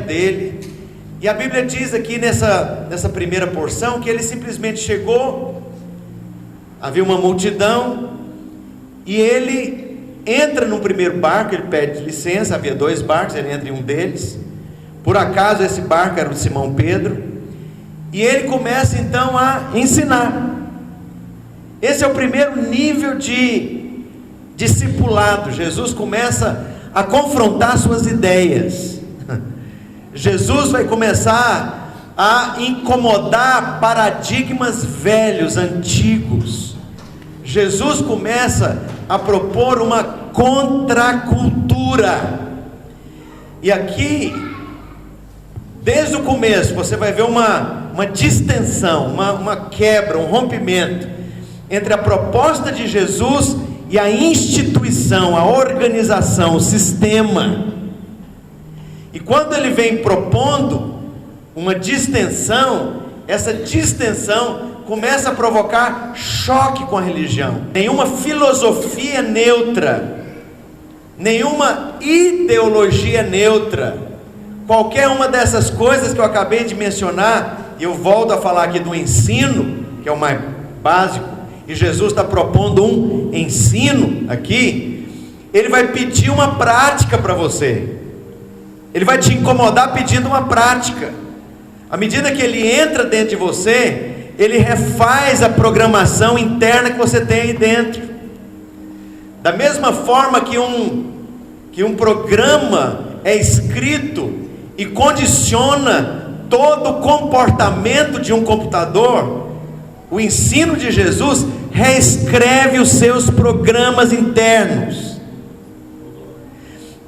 dele. E a Bíblia diz aqui nessa primeira porção que ele simplesmente chegou, havia uma multidão, e ele entra no primeiro barco, ele pede licença, havia 2 barcos, ele entra em um deles. Por acaso esse barco era o de Simão Pedro, e ele começa então a ensinar. Esse é o primeiro nível de discipulado. Jesus começa a confrontar suas ideias. Jesus vai começar a incomodar paradigmas velhos, antigos. Jesus começa a propor uma contracultura. E aqui, desde o começo, você vai ver uma distensão, uma quebra, um rompimento entre a proposta de Jesus e a instituição, a organização, o sistema. E quando ele vem propondo uma distensão, essa distensão começa a provocar choque com a religião. Nenhuma filosofia neutra, nenhuma ideologia neutra, qualquer uma dessas coisas que eu acabei de mencionar, e eu volto a falar aqui do ensino, que é o mais básico, e Jesus está propondo um ensino aqui. Ele vai pedir uma prática para você, ele vai te incomodar pedindo uma prática. À medida que ele entra dentro de você, ele refaz a programação interna que você tem aí dentro. Da mesma forma que um programa é escrito e condiciona todo o comportamento de um computador, o ensino de Jesus reescreve os seus programas internos.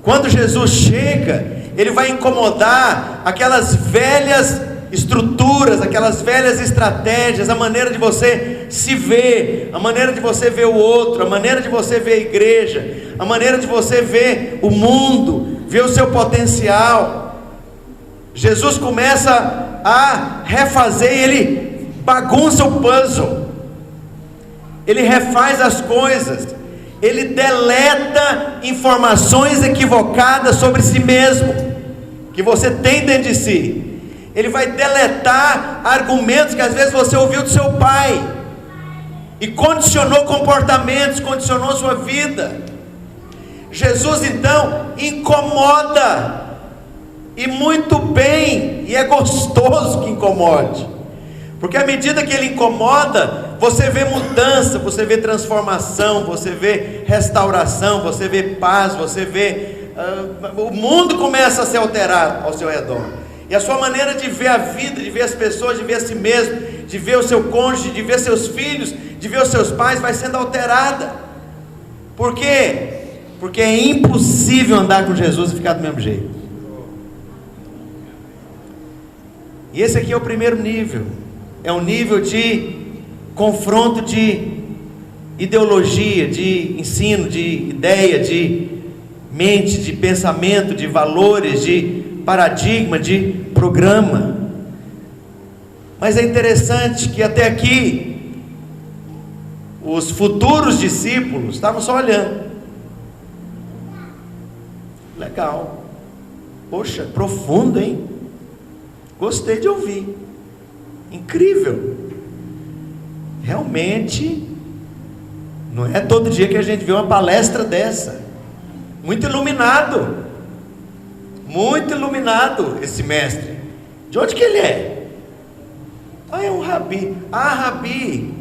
Quando Jesus chega, ele vai incomodar aquelas velhas estruturas, aquelas velhas estratégias, a maneira de você se ver, a maneira de você ver o outro, a maneira de você ver a igreja, a maneira de você ver o mundo, ver o seu potencial. Jesus começa a refazer, ele bagunça o puzzle, ele refaz as coisas, ele deleta informações equivocadas sobre si mesmo, que você tem dentro de si. Ele vai deletar argumentos que às vezes você ouviu do seu pai, e condicionou comportamentos, condicionou sua vida. Jesus então incomoda, e muito bem, e é gostoso que incomode, porque à medida que ele incomoda, você vê mudança, você vê transformação, você vê restauração, você vê paz, você vê o mundo começa a se alterar ao seu redor, e a sua maneira de ver a vida, de ver as pessoas, de ver a si mesmo, de ver o seu cônjuge, de ver seus filhos, de ver os seus pais, vai sendo alterada. Por quê? Porque é impossível andar com Jesus e ficar do mesmo jeito. E esse aqui é o primeiro nível, é um nível de confronto de ideologia, de ensino, de ideia, de mente, de pensamento, de valores, de paradigma, de programa. Mas é interessante que até aqui os futuros discípulos estavam só olhando. Legal, poxa, profundo, hein? Gostei de ouvir, incrível. Realmente não é todo dia que a gente vê uma palestra dessa. Muito iluminado esse mestre. De onde que ele é? É um rabi. Rabi,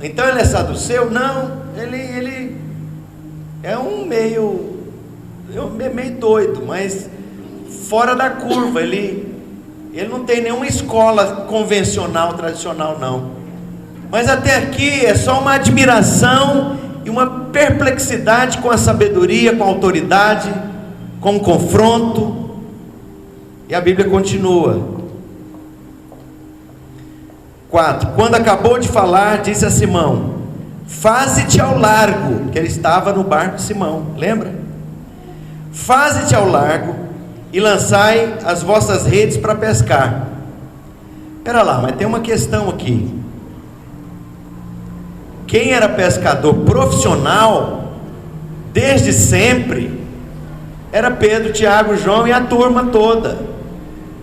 então ele é saduceu? Não, ele é um meio doido, mas fora da curva. Ele não tem nenhuma escola convencional, tradicional, não. Mas até aqui é só uma admiração e uma perplexidade com a sabedoria, com a autoridade, com o confronto. E a Bíblia continua. 4. Quando acabou de falar, disse a Simão: faze-te ao largo, que ele estava no barco de Simão, lembra? Faze-te ao largo e lançai as vossas redes para pescar. Espera lá, mas tem uma questão aqui. Quem era pescador profissional desde sempre era Pedro, Tiago, João e a turma toda.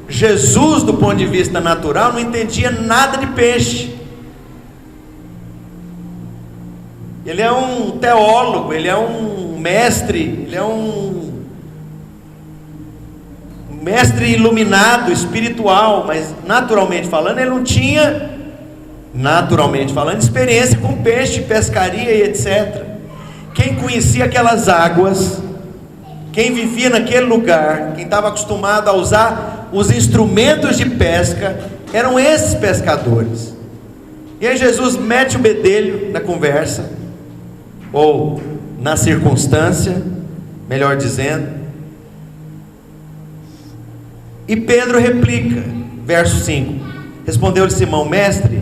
Jesus, do ponto de vista natural, não entendia nada de peixe. Ele é um teólogo, ele é um mestre, ele é um mestre iluminado, espiritual, mas naturalmente falando, ele não tinha, naturalmente falando, experiência com peixe, pescaria e etc. Quem conhecia aquelas águas, quem vivia naquele lugar, quem estava acostumado a usar os instrumentos de pesca, eram esses pescadores. E aí Jesus mete o bedelho na conversa, ou na circunstância, melhor dizendo, e Pedro replica, verso 5: respondeu-lhe Simão: mestre,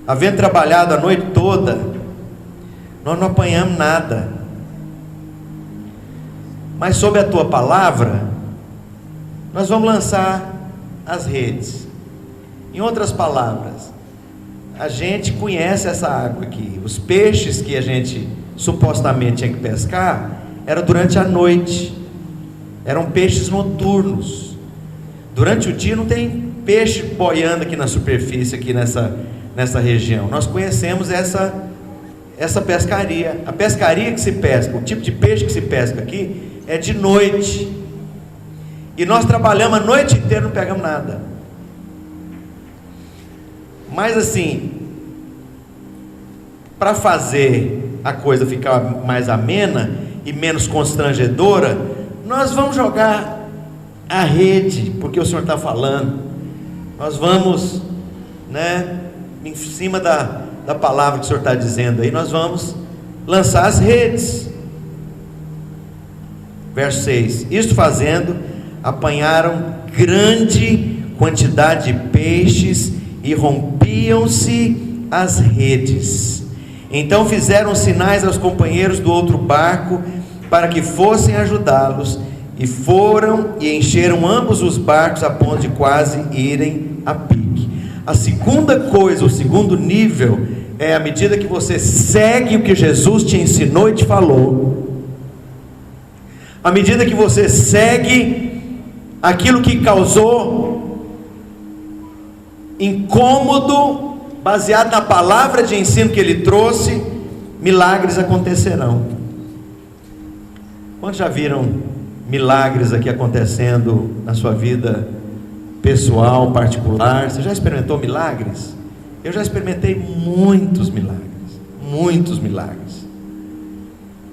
havendo trabalhado a noite toda, nós não apanhamos nada, mas sob a tua palavra, nós vamos lançar as redes. Em outras palavras, a gente conhece essa água aqui. Os peixes que a gente supostamente tinha que pescar era durante a noite, eram peixes noturnos. Durante o dia não tem peixe boiando aqui na superfície, aqui nessa região. Nós conhecemos essa pescaria. A pescaria que se pesca, o tipo de peixe que se pesca aqui é de noite. E nós trabalhamos a noite inteira, não pegamos nada. Mas assim, para fazer a coisa ficar mais amena e menos constrangedora, nós vamos jogar a rede, porque o Senhor está falando. Nós vamos, em cima da palavra que o Senhor está dizendo aí, nós vamos lançar as redes. Verso 6: isto fazendo, apanharam grande quantidade de peixes e rompiam-se as redes. Então fizeram sinais aos companheiros do outro barco para que fossem ajudá-los, e foram e encheram ambos os barcos a ponto de quase irem a pique. A segunda coisa, o segundo nível, é à medida que você segue o que Jesus te ensinou e te falou, à medida que você segue aquilo que causou incômodo, baseado na palavra de ensino que ele trouxe, milagres acontecerão. Quantos já viram milagres aqui acontecendo na sua vida pessoal, particular? Você já experimentou milagres? Eu já experimentei muitos milagres, muitos milagres.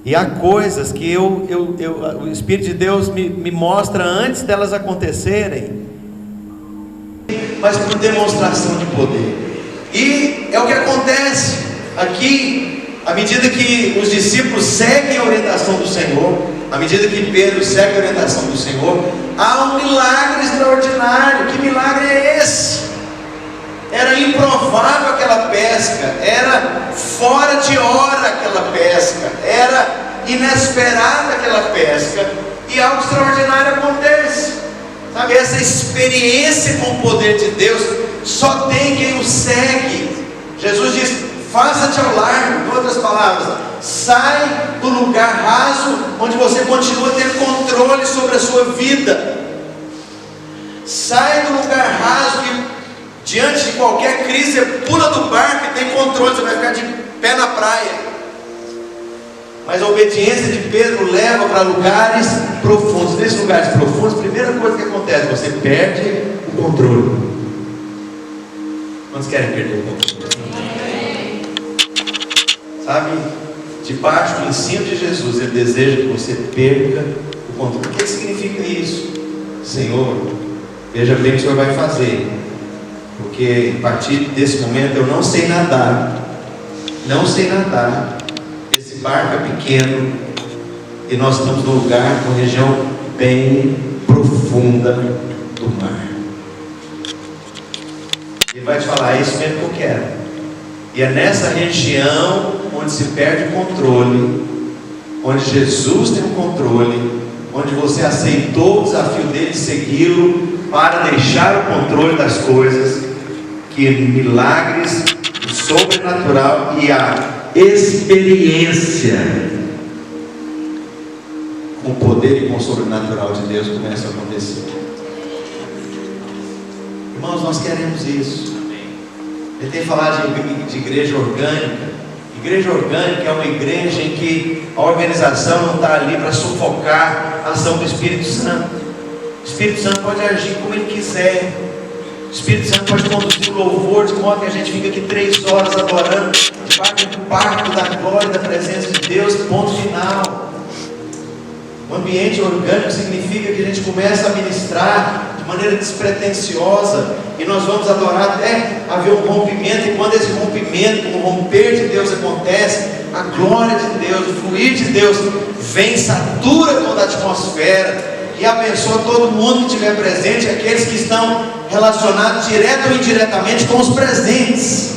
E há coisas que o Espírito de Deus me mostra antes delas acontecerem, mas por demonstração de poder. E é o que acontece aqui, à medida que os discípulos seguem a orientação do Senhor, à medida que Pedro segue a orientação do Senhor, há um milagre extraordinário. Que milagre é esse? Era improvável aquela pesca, era fora de hora aquela pesca, era inesperada aquela pesca, e algo extraordinário acontece. Sabe, essa experiência com o poder de Deus só tem quem o segue. Jesus diz: faça-te ao largo. Em outras palavras, sai do lugar raso, onde você continua a ter controle sobre a sua vida. Sai do lugar raso, que diante de qualquer crise você pula do barco e tem controle, você vai ficar de pé na praia. Mas a obediência de Pedro leva para lugares profundos. Nesses lugares profundos, a primeira coisa que acontece, você perde o controle. Quantos querem perder o controle? Sabe, debaixo do ensino de Jesus, ele deseja que você perca o controle. O que significa isso? Senhor, veja bem o que o Senhor vai fazer, porque a partir desse momento eu não sei nadar, esse barco é pequeno, e nós estamos num lugar, numa região bem profunda do mar. Ele vai te falar: é isso mesmo que eu quero. E é nessa região onde se perde o controle, onde Jesus tem o controle, onde você aceitou o desafio dele de segui-lo para deixar o controle das coisas, que milagres, o sobrenatural e a experiência com o poder e com o sobrenatural de Deus começam a acontecer. Irmãos, nós queremos isso. Ele tem falado de igreja orgânica. Igreja orgânica é uma igreja em que a organização não está ali para sufocar a ação do Espírito Santo. O Espírito Santo pode agir como ele quiser. O Espírito Santo pode conduzir o louvor de modo que a gente fica aqui 3 horas adorando, debaixo do pacto da glória e da presença de Deus, ponto final. O ambiente orgânico significa que a gente começa a ministrar de maneira despretensiosa, e nós vamos adorar até haver um rompimento, e quando esse rompimento, o romper de Deus acontece, a glória de Deus, o fluir de Deus vem, satura toda a atmosfera e abençoa todo mundo que estiver presente, aqueles que estão relacionados direto ou indiretamente com os presentes.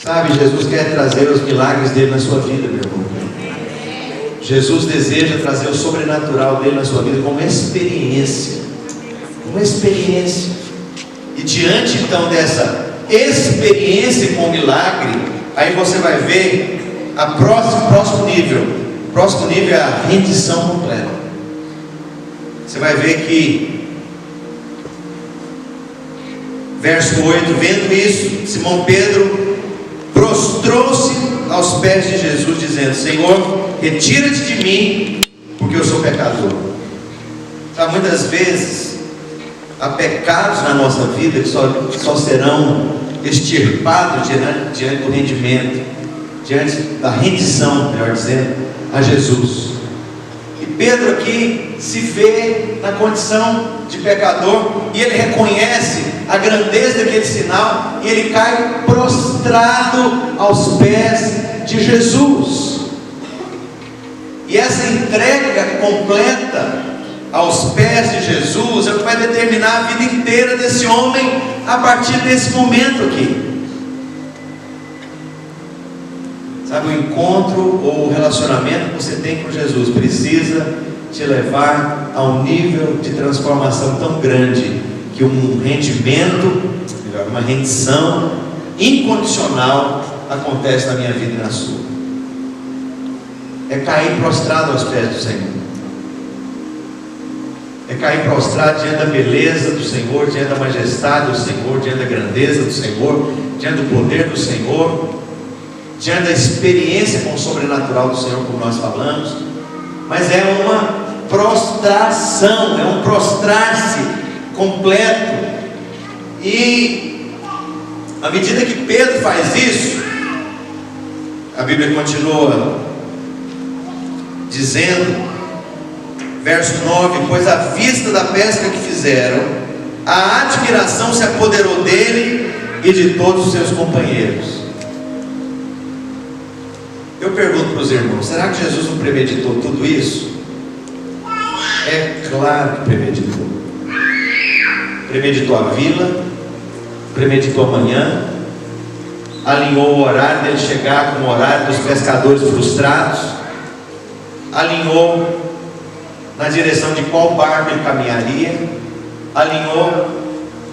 Sabe, Jesus quer trazer os milagres dele na sua vida, meu irmão. Jesus deseja trazer o sobrenatural dele na sua vida como experiência. Uma experiência. E diante então dessa experiência com o milagre, aí você vai ver o próximo nível. O próximo nível é a rendição completa. Você vai ver que verso 8, vendo isso, Simão Pedro prostrou-se aos pés de Jesus, dizendo: Senhor, retira-te de mim, porque eu sou pecador. Sabe, muitas vezes há pecados na nossa vida que só serão extirpados diante do rendimento, diante da rendição, melhor dizendo, a Jesus. E Pedro aqui se vê na condição de pecador, e ele reconhece a grandeza daquele sinal, e ele cai prostrado aos pés de Jesus. E essa entrega completa aos pés de Jesus é o que vai determinar a vida inteira desse homem a partir desse momento aqui. Sabe, o encontro ou o relacionamento que você tem com Jesus precisa te levar a um nível de transformação tão grande que um rendimento, uma rendição incondicional acontece na minha vida e na sua. É cair prostrado aos pés do Senhor. É cair prostrado diante da beleza do Senhor, diante da majestade do Senhor, diante da grandeza do Senhor, diante do poder do Senhor, diante da experiência com o sobrenatural do Senhor, como nós falamos. Mas é uma prostração, é um prostrar-se completo. E à medida que Pedro faz isso, a Bíblia continua dizendo, verso 9: pois à vista da pesca que fizeram, a admiração se apoderou dele e de todos os seus companheiros. Eu pergunto para os irmãos: será que Jesus não premeditou tudo isso? É claro que premeditou. Premeditou a vila, premeditou amanhã, alinhou o horário dele chegar com o horário dos pescadores frustrados, alinhou na direção de qual barco ele caminharia, alinhou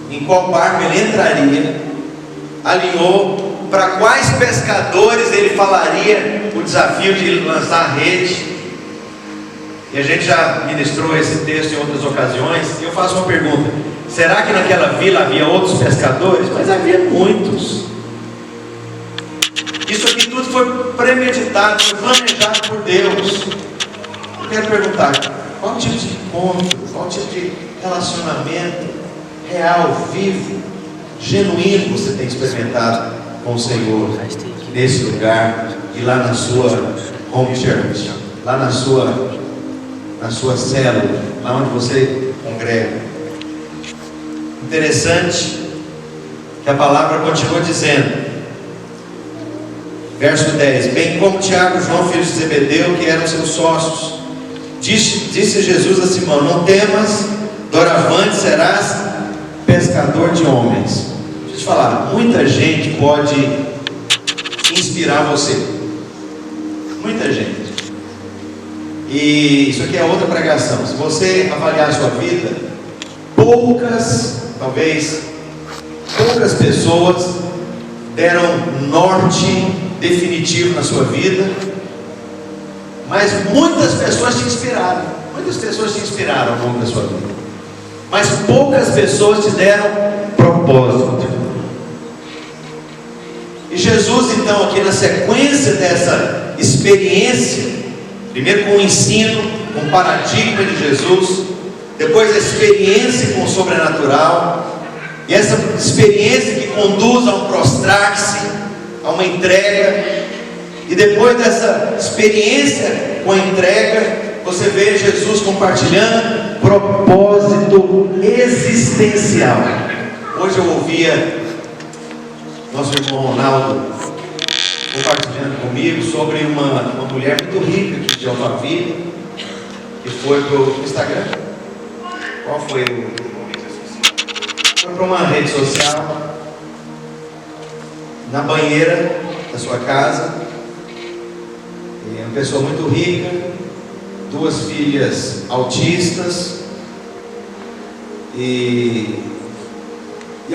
em qual barco ele entraria, alinhou para quais pescadores ele falaria o desafio de lançar a rede. E a gente já ministrou esse texto em outras ocasiões. E eu faço uma pergunta: será que naquela vila havia outros pescadores? Mas havia muitos. Isso aqui tudo foi premeditado, foi planejado por Deus. Eu quero perguntar: qual tipo de encontro, qual tipo de relacionamento real, vivo, genuíno você tem experimentado com o Senhor nesse lugar e lá na sua home church, lá na sua célula, lá onde você congrega? Interessante que a palavra continua dizendo, verso 10: bem como Tiago e João, filhos de Zebedeu, que eram seus sócios, disse Jesus a Simão: não temas, doravante serás pescador de homens. Deixa eu te falar, muita gente pode inspirar você, muita gente. E isso aqui é outra pregação. Se você avaliar a sua vida, talvez poucas pessoas deram norte definitivo na sua vida, mas muitas pessoas te inspiraram. Muitas pessoas te inspiraram ao longo da sua vida, mas poucas pessoas te deram propósito. E Jesus, então, aqui na sequência dessa experiência, primeiro com o ensino, com o paradigma de Jesus, depois a experiência com o sobrenatural, e essa experiência que conduz a um prostrar-se, a uma entrega, e depois dessa experiência com a entrega, você vê Jesus compartilhando propósito existencial. Hoje eu ouvia nosso irmão Ronaldo compartilhando comigo sobre uma mulher muito rica aqui de Alphaville, que foi para o Instagram. Qual foi o... Foi para uma rede social, na banheira da sua casa, e uma pessoa muito rica, 2 filhas autistas, e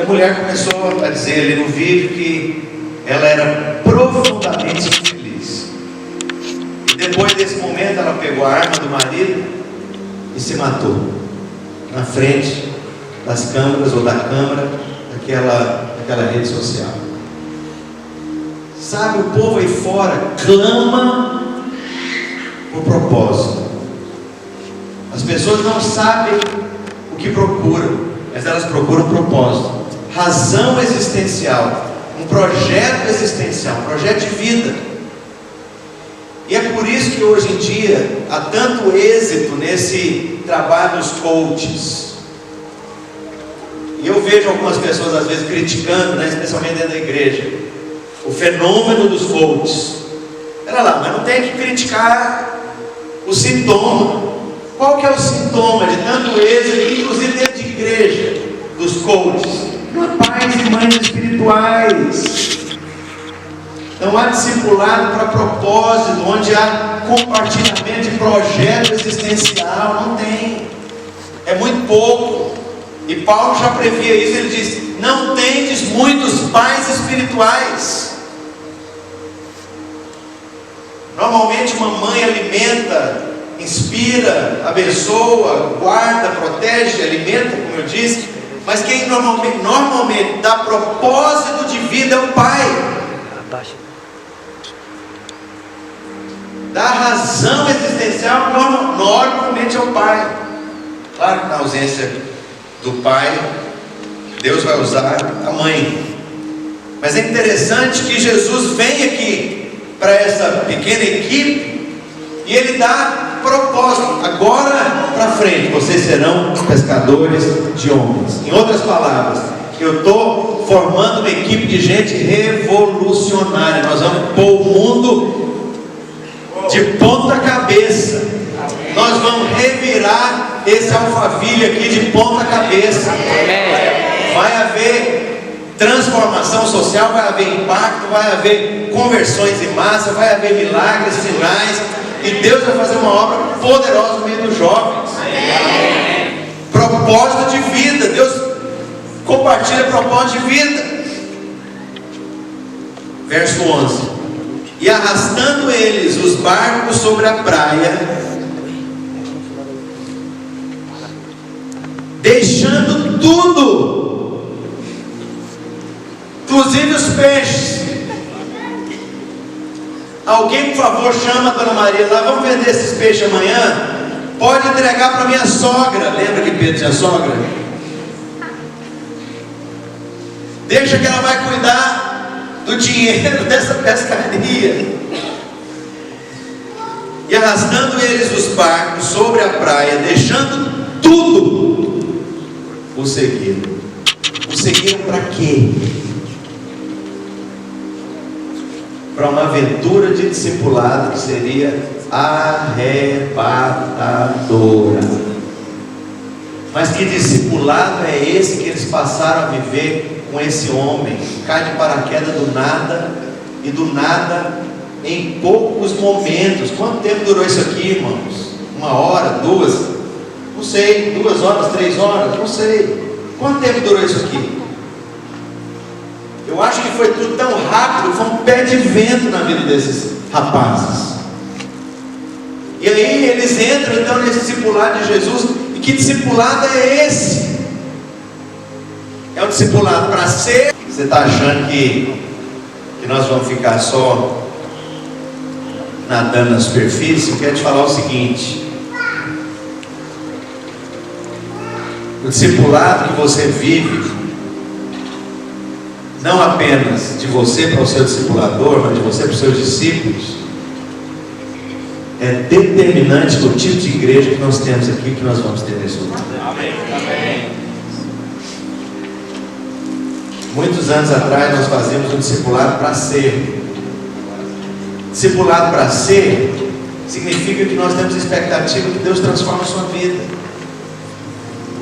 a mulher começou a dizer ali no vídeo que ela era profundamente infeliz. E depois desse momento ela pegou a arma do marido e se matou na frente das câmeras ou da câmera daquela rede social. Sabe, o povo aí fora clama por propósito. As pessoas não sabem o que procuram, mas elas procuram propósito, razão existencial, um projeto existencial, um projeto de vida. E é por isso que hoje em dia há tanto êxito nesse trabalho dos coaches. E eu vejo algumas pessoas às vezes criticando, né, especialmente dentro da igreja, o fenômeno dos coaches. Pera lá, mas não tem que criticar o sintoma. Qual que é o sintoma de tanto êxito, inclusive dentro de igreja, dos coaches? Não há pais e mães espirituais. Não há discipulado para propósito, onde há compartilhamento de projeto existencial. Não tem. É muito pouco. E Paulo já previa isso. Ele diz: não tendes muitos pais espirituais. Normalmente uma mãe alimenta, inspira, abençoa, guarda, protege, alimenta, como eu disse. Mas quem normalmente dá propósito de vida é o pai. Dá razão existencial normalmente é o pai. Claro que na ausência do pai, Deus vai usar a mãe. Mas é interessante que Jesus vem aqui para essa pequena equipe e ele dá propósito. Agora para frente vocês serão pescadores de homens. Em outras palavras, eu estou formando uma equipe de gente revolucionária. Nós vamos pôr o mundo de ponta cabeça. Nós vamos revirar esse Alphaville aqui de ponta cabeça. Vai haver transformação social, vai haver impacto, vai haver conversões em massa, vai haver milagres, sinais, e Deus vai fazer uma obra poderosa no meio dos jovens. Propósito de vida. Deus compartilha propósito de vida. Verso 11: e arrastando eles os barcos sobre a praia, deixando tudo, inclusive os peixes. Alguém, por favor, chama a Dona Maria lá, vamos vender esses peixes amanhã. Pode entregar para minha sogra. Lembra que Pedro tinha sogra? Deixa que ela vai cuidar do dinheiro dessa pescaria. E arrastando eles os barcos sobre a praia, deixando tudo, o seguiram. O seguiram para quê? Para uma aventura de discipulado que seria arrebatadora. Mas que discipulado é esse que eles passaram a viver com esse homem? Cai de paraquedas do nada, e do nada em poucos momentos. Quanto tempo durou isso aqui, irmãos? 1 hora, 2? Não sei. 2 horas, 3 horas? Não sei. Quanto tempo durou isso aqui? Eu acho que foi tudo tão rápido, foi um pé de vento na vida desses rapazes. E aí eles entram então nesse discipulado de Jesus. E que discipulado é esse? É um discipulado para ser. Você está achando que nós vamos ficar só nadando na superfície? Eu quero te falar o seguinte: o discipulado que você vive, não apenas de você para o seu discipulador, mas de você para os seus discípulos, é determinante do tipo de igreja que nós temos aqui, que nós vamos ter nesse lugar. Amém. Amém. Muitos anos atrás nós fazíamos um discipulado para ser. Discipulado para ser significa que nós temos expectativa que Deus transforme a sua vida.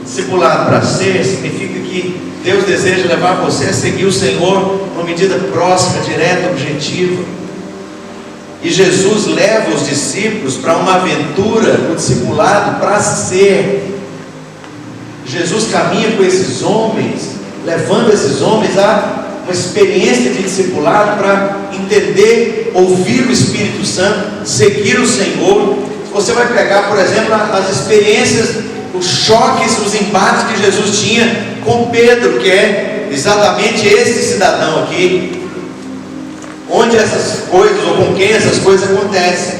Discipulado para ser significa que Deus deseja levar você a seguir o Senhor numa medida próxima, direta, objetiva. E Jesus leva os discípulos para uma aventura do discipulado para ser. Jesus caminha com esses homens, levando esses homens a uma experiência de discipulado para entender, ouvir o Espírito Santo, seguir o Senhor. Você vai pegar, por exemplo, as experiências, os choques, os embates que Jesus tinha com Pedro, que é exatamente esse cidadão aqui, onde essas coisas, ou com quem essas coisas acontecem.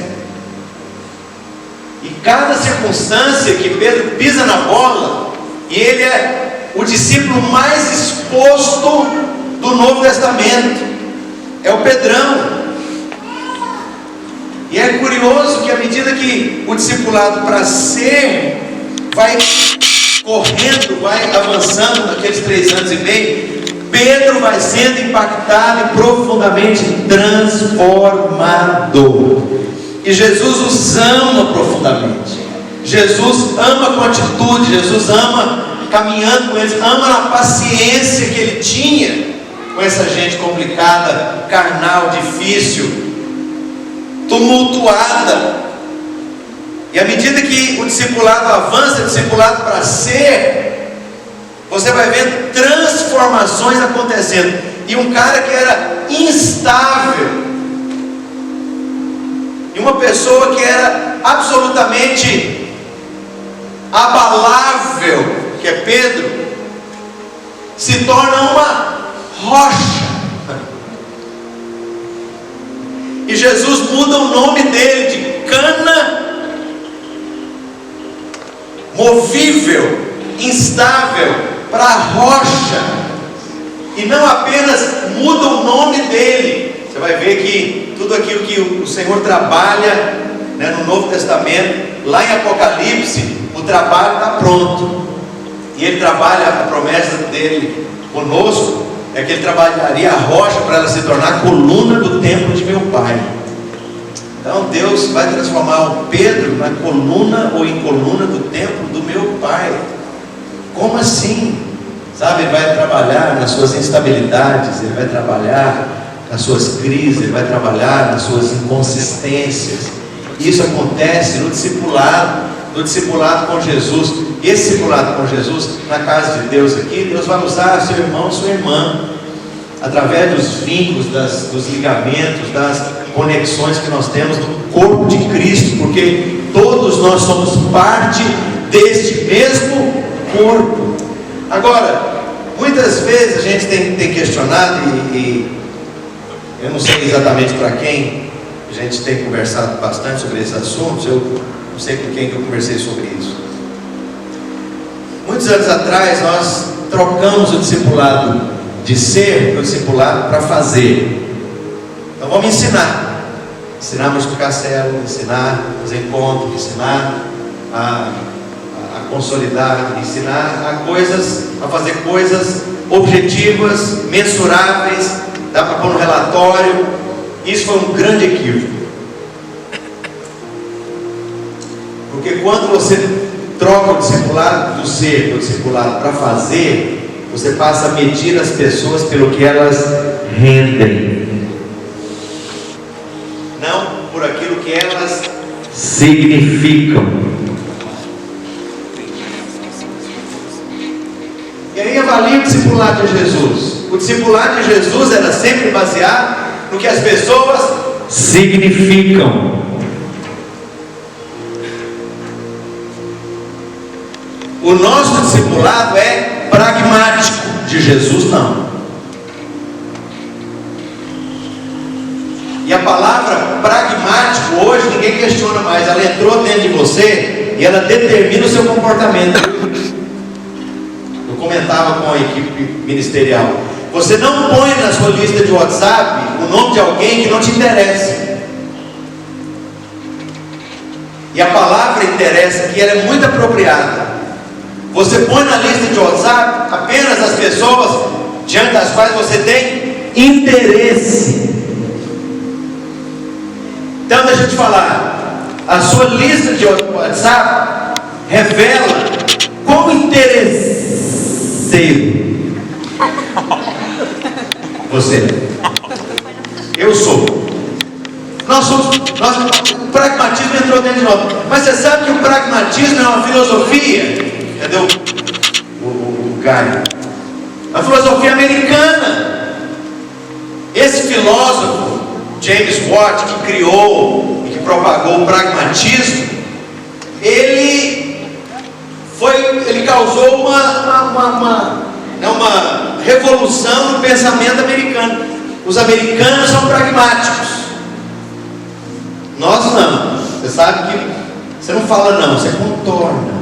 E cada circunstância que Pedro pisa na bola, e ele é o discípulo mais exposto do Novo Testamento, é o Pedrão. E é curioso que à medida que o discipulado para ser vai correndo, vai avançando naqueles 3 anos e meio, Pedro vai sendo impactado e profundamente transformado. E Jesus os ama profundamente. Jesus ama com atitude, Jesus ama caminhando com eles, ama a paciência que ele tinha com essa gente complicada, carnal, difícil, tumultuada. E à medida que o discipulado avança, o discipulado para ser, você vai vendo transformações acontecendo. E um cara que era instável, e uma pessoa que era absolutamente abalável, que é Pedro, se torna uma rocha. E Jesus muda o nome dele de Cana, movível, instável, para rocha. E não apenas muda o nome dele. Você vai ver que tudo aquilo que o Senhor trabalha, né, no Novo Testamento, lá em Apocalipse, o trabalho está pronto. E ele trabalha, a promessa dele conosco é que ele trabalharia a rocha para ela se tornar a coluna do templo de meu Pai. Então Deus vai transformar o Pedro na coluna ou em coluna do templo do meu Pai. Como assim? Sabe, ele vai trabalhar nas suas instabilidades, ele vai trabalhar nas suas crises, ele vai trabalhar nas suas inconsistências. Isso acontece no discipulado com Jesus. E esse discipulado com Jesus, na casa de Deus aqui, Deus vai usar seu irmão e sua irmã, através dos vínculos, dos ligamentos, das conexões que nós temos no corpo de Cristo, porque todos nós somos parte deste mesmo corpo. Agora, muitas vezes a gente tem questionado, e eu não sei exatamente para quem, a gente tem conversado bastante sobre esses assuntos, eu não sei com quem que eu conversei sobre isso. Muitos anos atrás nós trocamos o discipulado de ser pelo discipulado para fazer. Então vamos ensinar a multiplicar célula, ensinar os encontros, ensinar a consolidar, ensinar a fazer coisas objetivas, mensuráveis, dá para pôr no relatório. Isso foi um grande equívoco, porque quando você troca o discipulado do ser pelo discipulado para fazer, você passa a medir as pessoas pelo que elas rendem, não por aquilo que elas significam. E aí avalie o discipulado de Jesus. O discipulado de Jesus era sempre baseado no que as pessoas significam. O nosso discipulado é pragmático, de Jesus não. E a palavra pragmático hoje ninguém questiona mais, ela entrou dentro de você e ela determina o seu comportamento. Eu comentava com a equipe ministerial: você não põe na sua lista de WhatsApp o nome de alguém que não te interessa. E a palavra interessa aqui, ela é muito apropriada. Você põe na lista de WhatsApp apenas as pessoas diante das quais você tem interesse. Então deixa eu te falar, a sua lista de WhatsApp revela como interesseiro você. Eu sou. O pragmatismo entrou dentro de nós. Mas você sabe que o pragmatismo é uma filosofia? Cadê o Caio? A filosofia americana. Esse filósofo, James Watt, que criou e que propagou o pragmatismo, ele causou uma revolução no pensamento americano. Os americanos são pragmáticos. Nós não. Você sabe que você não fala não, você contorna.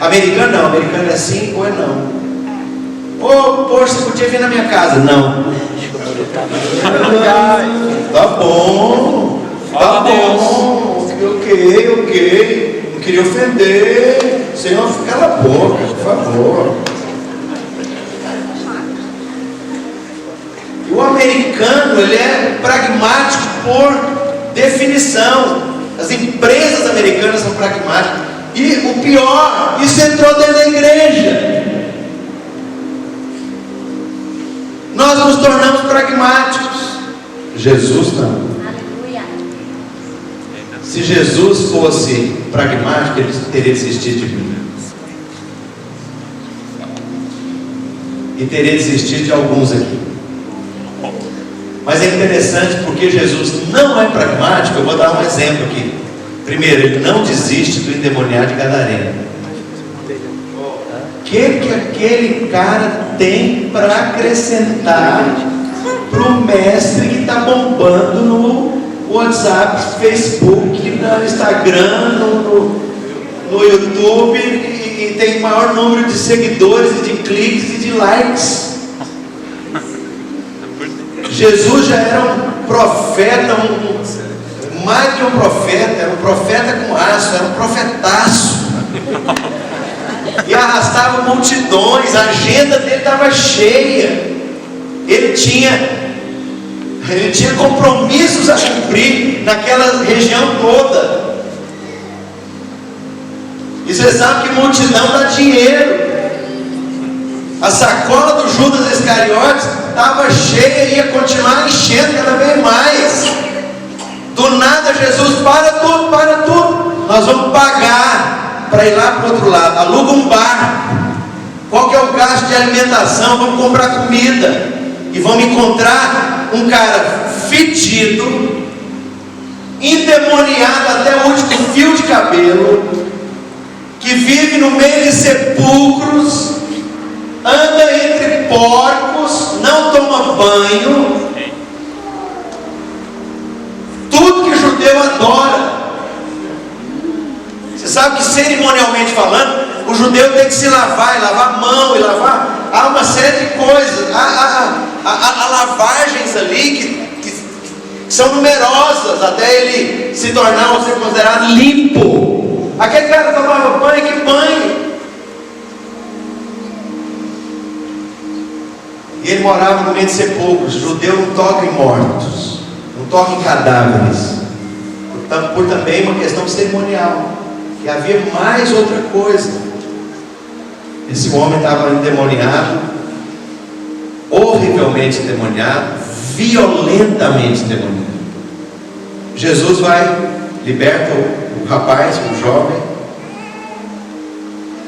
Americano não, americano é sim ou é não. Ô, poxa, você podia vir na minha casa? Não. Tá bom. Tá bom. Ok. Não queria ofender. Senhor, cala a boca, por favor. E o americano, ele é pragmático por definição. As empresas americanas são pragmáticas. E o pior, isso entrou dentro da igreja. Nós nos tornamos pragmáticos. Jesus não. Aleluia. Se Jesus fosse pragmático, ele teria desistido de mim. E teria desistido de alguns aqui. Mas é interessante porque Jesus não é pragmático. Eu vou dar um exemplo aqui. Primeiro, ele não desiste do endemoniado de Gadareno. O que aquele cara tem para acrescentar para o mestre que está bombando no WhatsApp, Facebook, no Instagram, no YouTube, e tem maior número de seguidores, e de cliques e de likes? Jesus já era um profeta, mais que um profeta, era um profeta com aço, era um profetaço. E arrastava multidões, a agenda dele estava cheia. Ele tinha compromissos a cumprir naquela região toda. E você sabe que multidão dá dinheiro. A sacola do Judas Iscariotes estava cheia e ia continuar enchendo cada vez mais. Do nada Jesus, para tudo. Nós vamos pagar para ir lá para o outro lado. Aluga um barco. Qual que é o gasto de alimentação? Vamos comprar comida. E vamos encontrar um cara fedido, endemoniado até o último fio de cabelo, que vive no meio de sepulcros, anda entre porcos, não toma banho. Tudo que o judeu adora. Você sabe que, cerimonialmente falando, o judeu tem que se lavar, e lavar a mão, e lavar. Há uma série de coisas. Há lavagens ali que são numerosas até ele se tornar ou ser considerado limpo. Aquele cara tomava banho, que banho? E ele morava no meio de sepulcros. O judeu não toca em mortos, não toca em cadáveres, por também uma questão cerimonial. E havia mais outra coisa. Esse homem estava endemoniado, horrivelmente endemoniado, violentamente endemoniado. Jesus vai, liberta o rapaz, o jovem,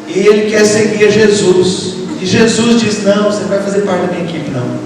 e ele quer seguir a Jesus. E Jesus diz: não, você não vai fazer parte da minha equipe, não.